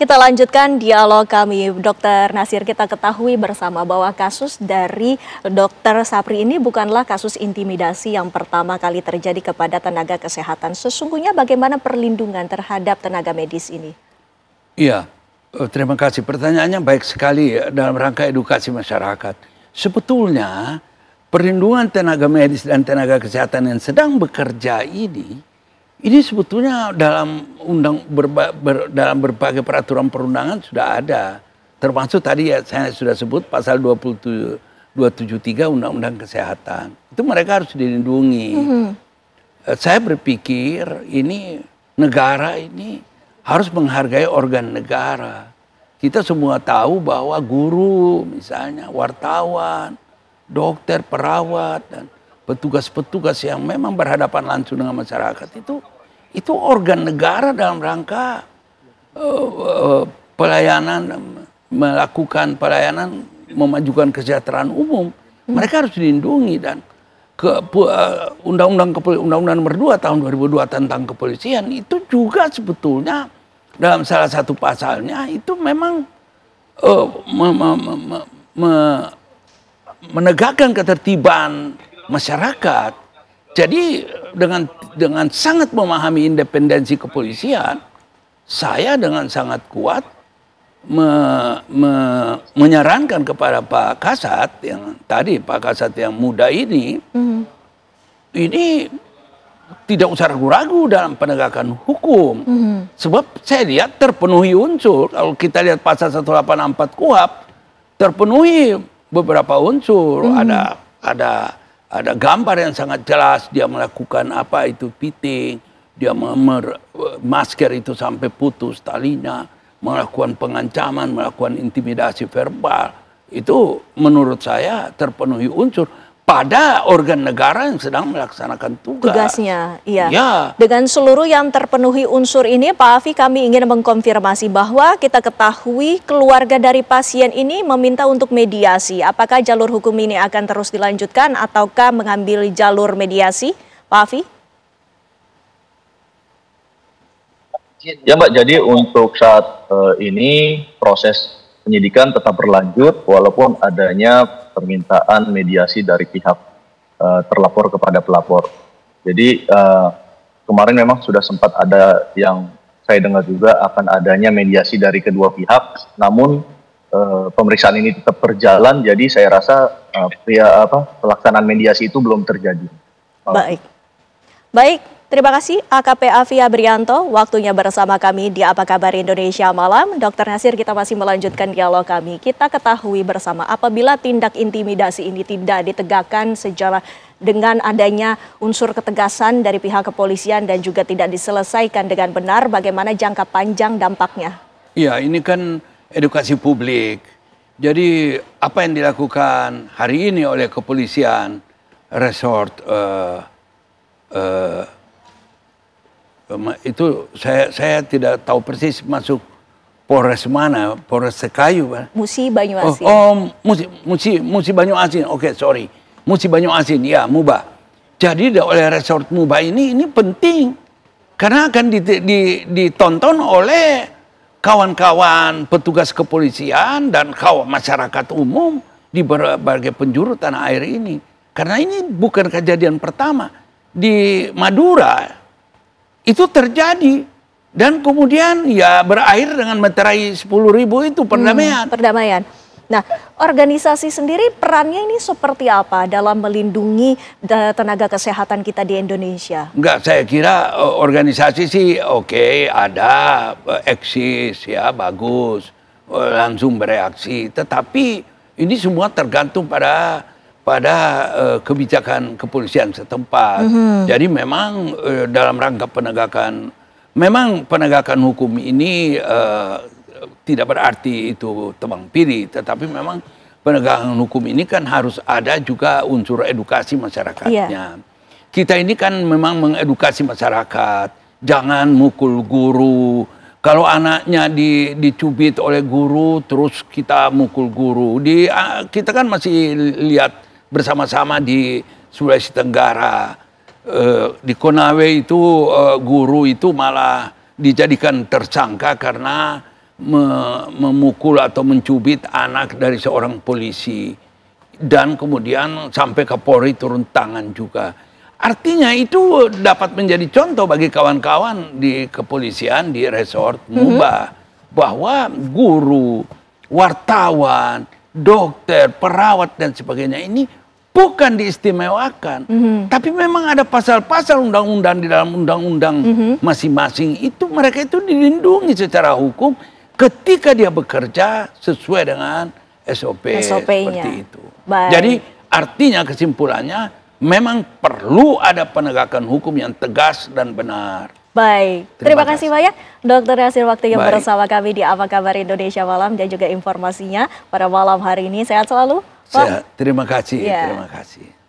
Kita lanjutkan dialog kami, Dr. Nasir. Kita ketahui bersama bahwa kasus dari Dr. Sapri ini bukanlah kasus intimidasi yang pertama kali terjadi kepada tenaga kesehatan. Sesungguhnya bagaimana perlindungan terhadap tenaga medis ini? Iya, terima kasih. Pertanyaannya baik sekali dalam rangka edukasi masyarakat. Sebetulnya perlindungan tenaga medis dan tenaga kesehatan yang sedang bekerja ini sebetulnya dalam dalam berbagai peraturan perundangan sudah ada. Termasuk tadi ya saya sudah sebut pasal 273 Undang-Undang Kesehatan. Itu mereka harus dilindungi. Saya berpikir ini negara ini harus menghargai organ negara. Kita semua tahu bahwa guru misalnya, wartawan, dokter, perawat, dan petugas-petugas yang memang berhadapan langsung dengan masyarakat itu organ negara dalam rangka pelayanan, melakukan pelayanan, memajukan kesejahteraan umum. Mereka harus dilindungi dan Undang-Undang Nomor 2 Tahun 2002 tentang kepolisian itu juga sebetulnya dalam salah satu pasalnya itu memang menegakkan ketertiban masyarakat. Jadi dengan sangat memahami independensi kepolisian, saya dengan sangat kuat menyarankan kepada Pak Kasat yang tadi, Pak Kasat yang muda ini tidak usah ragu-ragu dalam penegakan hukum. Sebab saya lihat terpenuhi unsur. Kalau kita lihat pasal 184 KUHP, terpenuhi beberapa unsur. Ada gambar yang sangat jelas, dia melakukan apa itu piting, dia masker itu sampai putus talinya, melakukan pengancaman, melakukan intimidasi verbal. Itu menurut saya terpenuhi unsur pada organ negara yang sedang melaksanakan tugasnya. Iya. Ya. Dengan seluruh yang terpenuhi unsur ini, Pak Afi, kami ingin mengkonfirmasi bahwa kita ketahui keluarga dari pasien ini meminta untuk mediasi. Apakah jalur hukum ini akan terus dilanjutkan ataukah mengambil jalur mediasi, Pak Afi? Ya Mbak, jadi untuk saat ini proses penyidikan tetap berlanjut walaupun adanya permintaan mediasi dari pihak terlapor kepada pelapor. Jadi kemarin memang sudah sempat ada yang saya dengar juga akan adanya mediasi dari kedua pihak, namun pemeriksaan ini tetap berjalan, jadi saya rasa pelaksanaan mediasi itu belum terjadi. Baik. Terima kasih AKP Afi Abrianto, waktunya bersama kami di Apa Kabar Indonesia Malam. Dr. Nasir, kita masih melanjutkan dialog kami. Kita ketahui bersama apabila tindak intimidasi ini tidak ditegakkan secara dengan adanya unsur ketegasan dari pihak kepolisian dan juga tidak diselesaikan dengan benar, bagaimana jangka panjang dampaknya? Iya, ini kan edukasi publik. Jadi apa yang dilakukan hari ini oleh kepolisian resort itu saya tidak tahu persis masuk Polres mana, Polres Sekayu. Musi Banyuasin. Musi Banyuasin. Oke, sorry. Musi Banyuasin, ya, Muba. Jadi oleh resort Muba ini penting karena akan ditonton oleh kawan-kawan petugas kepolisian dan kawan masyarakat umum di berbagai penjuru tanah air ini. Karena ini bukan kejadian pertama. Di Madura itu terjadi dan kemudian ya berakhir dengan meterai 10.000 itu perdamaian. Nah, organisasi sendiri perannya ini seperti apa dalam melindungi tenaga kesehatan kita di Indonesia? Enggak, saya kira organisasi sih oke, ada, eksis ya, bagus, langsung bereaksi. Tetapi ini semua tergantung pada kebijakan kepolisian setempat. Jadi memang dalam rangka penegakan hukum ini tidak berarti itu tebang pilih, tetapi memang penegakan hukum ini kan harus ada juga unsur edukasi masyarakatnya. Kita ini kan memang mengedukasi masyarakat, jangan mukul guru. Kalau anaknya dicubit oleh guru, terus kita mukul guru. Kita kan masih lihat bersama-sama di Sulawesi Tenggara, di Konawe itu guru itu malah dijadikan tersangka karena memukul atau mencubit anak dari seorang polisi. Dan kemudian sampai Kapolri turun tangan juga. Artinya itu dapat menjadi contoh bagi kawan-kawan di kepolisian, di resort Muba. Bahwa guru, wartawan, dokter, perawat dan sebagainya ini bukan diistimewakan. Tapi memang ada pasal-pasal undang-undang di dalam undang-undang masing-masing itu. Mereka itu dilindungi secara hukum ketika dia bekerja sesuai dengan SOP seperti itu. Baik. Jadi artinya kesimpulannya memang perlu ada penegakan hukum yang tegas dan benar. Baik, terima kasih banyak Dr. Nasir waktunya Baik. bersama kami di Apa Kabar Indonesia Malam dan juga informasinya pada malam hari ini. Sehat selalu, Pak. Sehat. Terima kasih. Ya. Terima kasih.